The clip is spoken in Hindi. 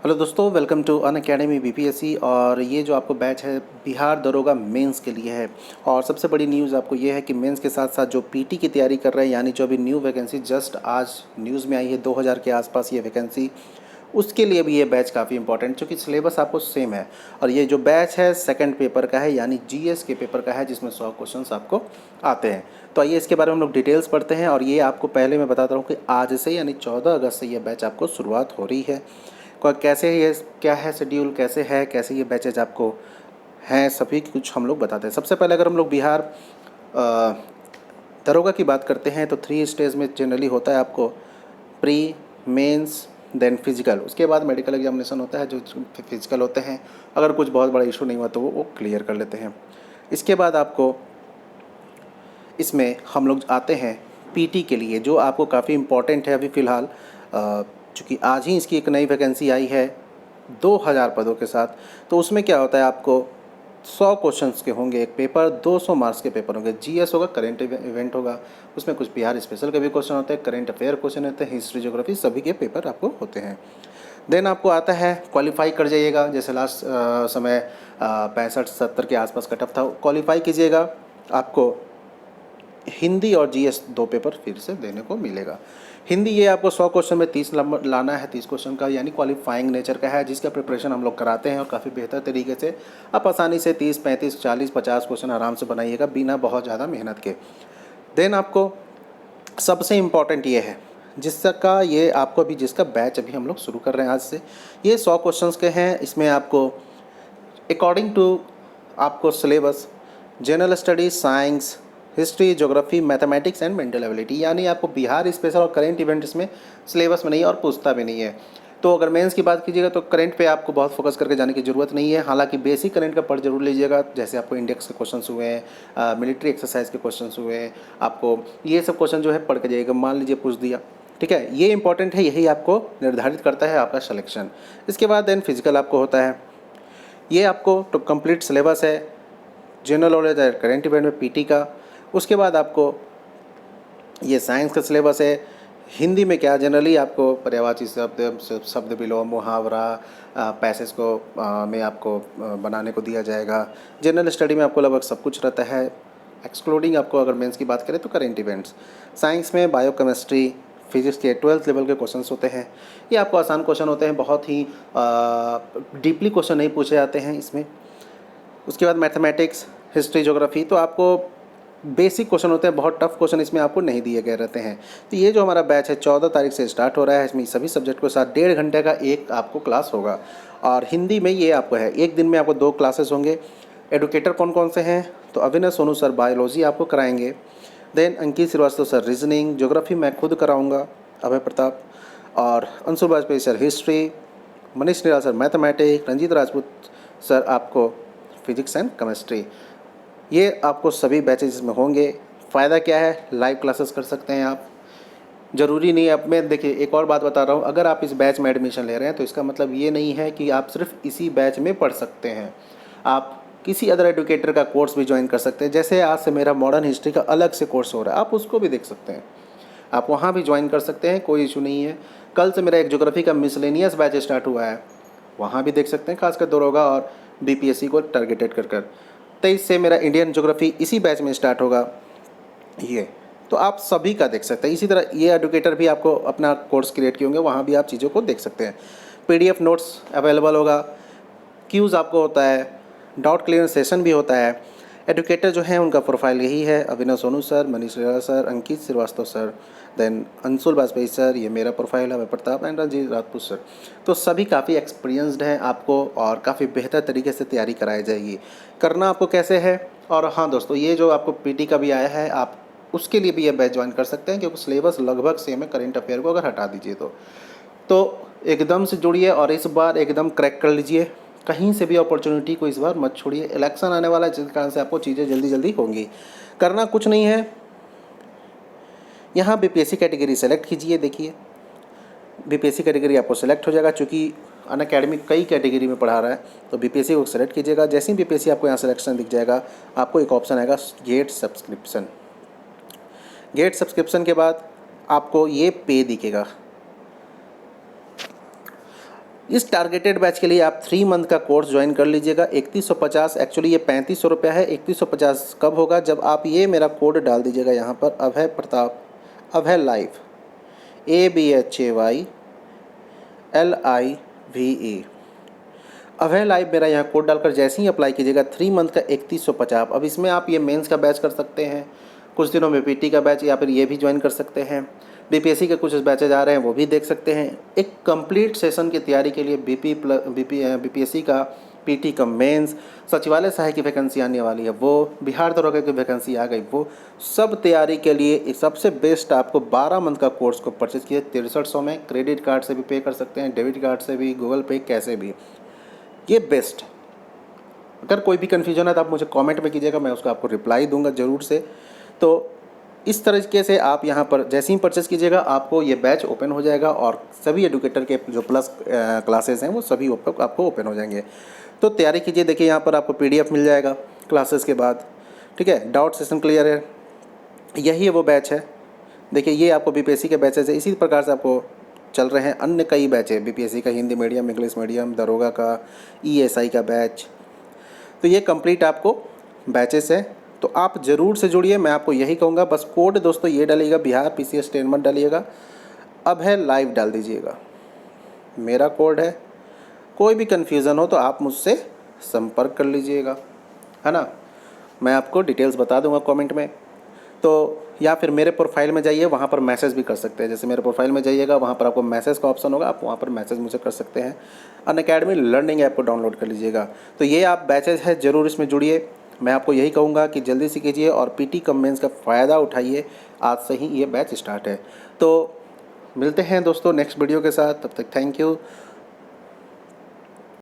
हेलो दोस्तों, welcome to Unacademy BPSC. और ये जो आपको बैच है बिहार दरोगा मेंस के लिए है। और सबसे बड़ी न्यूज़ आपको ये है कि मेंस के साथ साथ जो पीटी की तैयारी कर रहे हैं, यानी जो अभी न्यू वैकेंसी जस्ट आज न्यूज़ में आई है 2000 के आसपास ये वैकेंसी, उसके लिए भी ये बैच काफ़ी इंपॉर्टेंट, क्योंकि सिलेबस आपको सेम है। और ये जो बैच है सेकंड पेपर का है, यानी जीएस के पेपर का है, जिसमें 100 क्वेश्चंस आपको आते हैं। तो आइए इसके बारे में हम लोग डिटेल्स पढ़ते हैं। और ये आपको पहले मैं बताता हूँ कि आज से यानी 14 अगस्त से ये बैच आपको शुरुआत हो रही है। कैसे ये क्या है शेड्यूल, कैसे ये बैचेज आपको हैं, सभी कुछ हम लोग बताते हैं। सबसे पहले अगर हम लोग बिहार दरोगा की बात करते हैं तो 3 स्टेज में जनरली होता है आपको प्री, मेंस, देन फिजिकल। उसके बाद मेडिकल एग्जामिनेशन होता है, जो फिजिकल होते हैं। अगर कुछ बहुत बड़ा इशू नहीं हुआ तो वो क्लियर कर लेते हैं। इसके बाद आपको इसमें हम लोग आते हैं पीटी के लिए, जो आपको काफ़ी इम्पोर्टेंट है अभी फ़िलहाल, चूँकि आज ही इसकी एक नई वैकेंसी आई है 2000 पदों के साथ। तो उसमें क्या होता है, आपको 100 क्वेश्चंस के होंगे एक पेपर, 200 मार्क्स के पेपर होंगे। जीएस होगा, करेंट इवेंट होगा, उसमें कुछ बिहार स्पेशल के भी क्वेश्चन होते हैं, करेंट अफेयर क्वेश्चन होते हैं, हिस्ट्री ज्योग्राफी सभी के पेपर आपको होते हैं। देन आपको आता है क्वालिफाई कर जाइएगा, जैसे लास्ट समय 65-70 के आसपास कटअप था, क्वालिफाई कीजिएगा। आपको हिंदी और जीएस 2 पेपर फिर से देने को मिलेगा। हिंदी ये आपको 100 क्वेश्चन में 30 नंबर लाना है, 30 क्वेश्चन का, यानी क्वालिफाइंग नेचर का है, जिसका प्रिपरेशन हम लोग कराते हैं और काफ़ी बेहतर तरीके से। आप आसानी से 30, 35, 40, 50 क्वेश्चन आराम से बनाइएगा बिना बहुत ज़्यादा मेहनत के। देन आपको सबसे इम्पॉर्टेंट ये है, जिसका ये आपको अभी जिसका बैच अभी हम लोग शुरू कर रहे हैं आज से, ये 100 क्वेश्चंस के हैं। इसमें आपको अकॉर्डिंग टू आपको syllabus general studies, science, history, geography, mathematics and mental ability, यानी आपको बिहार स्पेशल और करेंट इवेंट इसमें सिलेबस में नहीं है और पूछता भी नहीं है। तो अगर मेंस की बात कीजिएगा तो करंट पे आपको बहुत फोकस करके जाने की ज़रूरत नहीं है। हालांकि बेसिक करंट का पढ़ जरूर लीजिएगा, जैसे आपको इंडेक्स के क्वेश्चंस हुए हैं, मिलिट्री एक्सरसाइज के क्वेश्चंस हुए हैं, आपको ये सब क्वेश्चन जो है पढ़ के जाइएगा। मान लीजिए पूछ दिया, ठीक है, ये इंपॉर्टेंट है, यही आपको निर्धारित करता है आपका सिलेक्शन। इसके बाद देन फिजिकल आपको होता है, ये आपको तो कंप्लीट सिलेबस है, जनरल नॉलेज है करेंट इवेंट में पीटी का। उसके बाद आपको ये साइंस का सिलेबस है। हिंदी में क्या जनरली आपको पर्यायवाची शब्द विलोम, मुहावरा, पैसेज को में आपको बनाने को दिया जाएगा। जनरल स्टडी में आपको लगभग सब कुछ रहता है, एक्सक्लूडिंग आपको अगर मेंस की बात करें तो करेंट इवेंट्स। साइंस में बायोकेमिस्ट्री, फिजिक्स के 12th लेवल के क्वेश्चंस होते हैं। ये आपको आसान क्वेश्चन होते हैं, बहुत ही डीपली क्वेश्चन नहीं पूछे जाते हैं इसमें। उसके बाद मैथमेटिक्स, हिस्ट्री, ज्योग्राफी, तो आपको बेसिक क्वेश्चन होते हैं, बहुत टफ क्वेश्चन इसमें आपको नहीं दिए गए रहते हैं। तो ये जो हमारा बैच है 14 तारीख से स्टार्ट हो रहा है, इसमें सभी सब्जेक्ट के साथ 1.5 घंटे का एक आपको क्लास होगा। और हिंदी में ये आपको है, एक दिन में आपको 2 क्लासेस होंगे। एडुकेटर कौन कौन से हैं, तो अविनाश सोनू सर बायोलॉजी आपको कराएंगे। Then Ankit Srivastava sir reasoning, geography मैं खुद कराऊँगा अभय प्रताप, और Anshu Vajpayee sir history, Manish Niral sir mathematics, Ranjeet Rajput sir आपको फिजिक्स एंड केमिस्ट्री। ये आपको सभी बैचेस में होंगे। फ़ायदा क्या है, लाइव क्लासेस कर सकते हैं आप, ज़रूरी नहीं है। अब मैं देखिए एक और बात बता रहा हूँ, अगर आप इस बैच में एडमिशन ले रहे हैं तो इसका मतलब ये नहीं है कि आप सिर्फ इसी बैच में पढ़ सकते हैं। आप किसी अदर एडुकेटर का कोर्स भी ज्वाइन कर सकते हैं। जैसे आज से मेरा मॉडर्न हिस्ट्री का अलग से कोर्स हो रहा है, आप उसको भी देख सकते हैं, आप वहाँ भी ज्वाइन कर सकते हैं, कोई इशू नहीं है। कल से मेरा एक ज्योग्राफी का मिसलेनियस बैच स्टार्ट हुआ है, वहाँ भी देख सकते हैं, खासकर दरोगा और बीपीएससी को टारगेटेड कर 23 से मेरा इंडियन ज्योग्राफी इसी बैच में स्टार्ट होगा ये, तो आप सभी का देख सकते हैं। इसी तरह ये एडुकेटर भी आपको अपना कोर्स क्रिएट किए होंगे, वहाँ भी आप चीज़ों को देख सकते हैं। पीडीएफ नोट्स अवेलेबल होगा, क्यूज़ आपको होता है, डाउट क्लियर सेशन भी होता है। एडुकेटर जो हैं उनका प्रोफाइल यही है, Avinash Sonu sir, Manish Nirala sir, Ankit Srivastava sir, then Anshul Vajpayee sir, ये मेरा प्रोफाइल है, अभय प्रताप एंड रंजीत राजपूत सर। तो सभी काफ़ी एक्सपीरियंसड हैं आपको और काफ़ी बेहतर तरीके से तैयारी कराई जाएगी। करना आपको कैसे है, और हाँ दोस्तों, ये जो आपको पीटी का भी आया है, आप उसके लिए भी ये बैच ज्वाइन कर सकते हैं, क्योंकि सिलेबस लगभग सेम है करेंट अफेयर को अगर हटा दीजिए तो एकदम से जुड़िए और इस बार एकदम क्रैक कर लीजिए। कहीं से भी अपॉर्चुनिटी को इस बार मत छोड़िए। इलेक्शन आने वाला है, जिस कारण से आपको चीज़ें जल्दी जल्दी होंगी। करना कुछ नहीं है, यहाँ बीपीएससी कैटेगरी सेलेक्ट कीजिए। देखिए बीपीएससी कैटेगरी आपको सेलेक्ट हो जाएगा, चूँकि अन अकेडमी कई कैटेगरी में पढ़ा रहा है, तो बीपीएससी को सेलेक्ट कीजिएगा। जैसे ही बीपीएससी आपको यहाँ सिलेक्शन दिख जाएगा, आपको एक ऑप्शन आएगा गेट सब्सक्रिप्शन। गेट सब्सक्रिप्शन के बाद आपको ये पे दिखेगा, इस टारगेटेड बैच के लिए आप 3 मंथ का कोर्स ज्वाइन कर लीजिएगा। 3150, एक्चुअली ये 3500 रुपया है। 3150 कब होगा? जब आप ये मेरा कोड डाल दीजिएगा यहाँ पर, अभय प्रताप, अभय लाइव, ABHAYLIVE, अभय लाइव मेरा यहाँ कोड डालकर जैसे ही अप्लाई कीजिएगा 3 मंथ का 3150। अब इसमें आप ये मेंस का बैच कर सकते हैं, कुछ दिनों में पीटी का बैच, या फिर ये भी ज्वाइन कर सकते हैं। बीपीएससी के कुछ बैचेज आ रहे हैं, वो भी देख सकते हैं। एक कंप्लीट सेशन की तैयारी के लिए बीपीएससी का पीटी का मेंस, सचिवालय सहायक की वैकेंसी आने वाली है वो, बिहार दरोगा की वैकेंसी आ गई वो, सब तैयारी के लिए एक सबसे बेस्ट आपको 12 मंथ का कोर्स को परचेज किया 6300 में। क्रेडिट कार्ड से भी पे कर सकते हैं, डेबिट कार्ड से भी, गूगल पे, कैसे भी, ये बेस्ट। अगर कोई भी कन्फ्यूजन है तो आप मुझे कमेंट में कीजिएगा, मैं उसका आपको रिप्लाई दूंगा ज़रूर से। तो इस तरीके से आप यहाँ पर जैसे ही परचेस कीजिएगा आपको ये बैच ओपन हो जाएगा और सभी एडुकेटर के जो प्लस क्लासेस हैं वो सभी आपको ओपन हो जाएंगे। तो तैयारी कीजिए। देखिए यहाँ पर आपको PDF मिल जाएगा क्लासेस के बाद, ठीक है। डाउट सेशन क्लियर है, यही वो बैच है। देखिए ये आपको बीपीएससी के बैचेस है, इसी प्रकार से आपको चल रहे हैं अन्य कई बैच है। बीपीएससी का हिंदी मीडियम, इंग्लिश मीडियम, दरोगा का, ESI का बैच। तो ये कंप्लीट आपको बैचेस है, तो आप ज़रूर से जुड़िए। मैं आपको यही कहूँगा, बस कोड दोस्तों ये डालिएगा, बिहार PCS 10 मत डालिएगा, अब है लाइव डाल दीजिएगा, मेरा कोड है। कोई भी कन्फ्यूज़न हो तो आप मुझसे संपर्क कर लीजिएगा, है ना। मैं आपको डिटेल्स बता दूंगा कमेंट में। तो या फिर मेरे प्रोफाइल में जाइए, वहाँ पर मैसेज भी कर सकते हैं। जैसे मेरे प्रोफाइल में जाइएगा, वहाँ पर आपको मैसेज का ऑप्शन होगा, आप वहाँ पर मैसेज मुझे कर सकते हैं। अनअकैडमी लर्निंग ऐप को डाउनलोड कर लीजिएगा। तो ये आप बैचेज है, ज़रूर इसमें जुड़िए। मैं आपको यही कहूँगा कि जल्दी से कीजिए और पीटी कम मेंस का फ़ायदा उठाइए। आज से ही ये बैच स्टार्ट है। तो मिलते हैं दोस्तों नेक्स्ट वीडियो के साथ, तब तक थैंक यू।